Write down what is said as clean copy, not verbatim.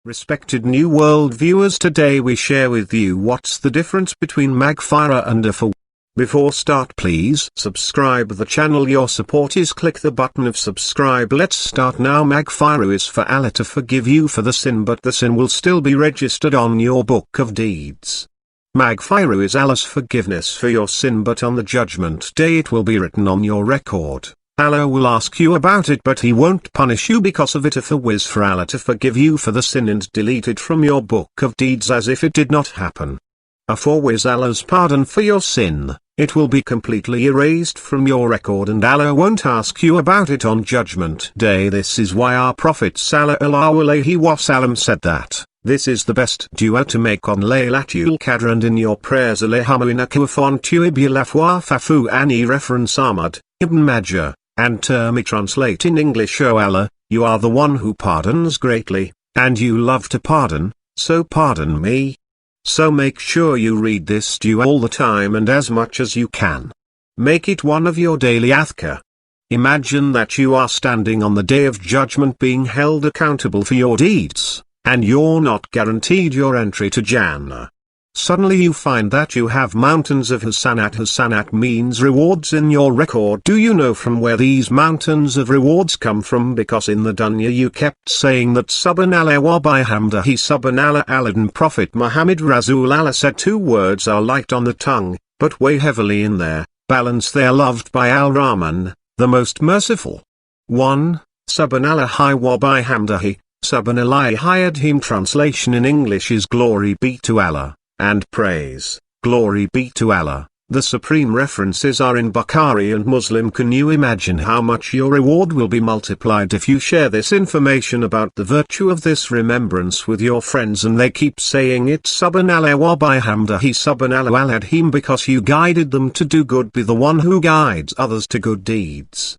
Respected New World viewers, today we share with you what's the difference between Maghfirah and Afuw. Before start, please subscribe the channel. Your support is click the button of subscribe. Let's start now. Maghfirah is for Allah to forgive you for the sin, but the sin will still be registered on your book of deeds. Maghfirah is Allah's forgiveness for your sin, but on the judgment day it will be written on your record. Allah will ask you about it, but He won't punish you because of it. Afuw is for Allah to forgive you for the sin and delete it from your book of deeds as if it did not happen. Afuw is Allah's pardon for your sin. It will be completely erased from your record and Allah won't ask you about it on Judgment Day. This is why our Prophet sallallahu alaihi wasallam said that this is the best dua to make on Laylatul Qadr and in your prayers. Allahumma innaka afuwwun tuhibbul afwa fa'fu anni. Reference Ahmad, Ibn Majah, and Tirmidhi. Translate in English: O Allah, you are the one who pardons greatly, and you love to pardon, so pardon me. So make sure you read this dua all the time and as much as you can. Make it one of your daily adhkar. Imagine that you are standing on the Day of Judgment being held accountable for your deeds, and you're not guaranteed your entry to Jannah. Suddenly you find that you have mountains of hasanat. Hasanat means rewards in your record. Do you know from where these mountains of rewards come from? Because in the dunya you kept saying that subhanallah wa bihamdihi subhanallah. Aladdin Prophet Muhammad Rasul Allah said two words are light on the tongue, but weigh heavily in their balance. They are loved by Al-Rahman, the most merciful. 1. Subhanallah wa bihamdihi, subhanallah adhim. Translation in English is glory be to Allah, and praise, glory be to Allah. The supreme references are in Bukhari and Muslim. Can you imagine how much your reward will be multiplied if you share this information about the virtue of this remembrance with your friends and they keep saying it subhanallah wa bihamdihi subhanallah al-adhim because you guided them to do good? Be the one who guides others to good deeds.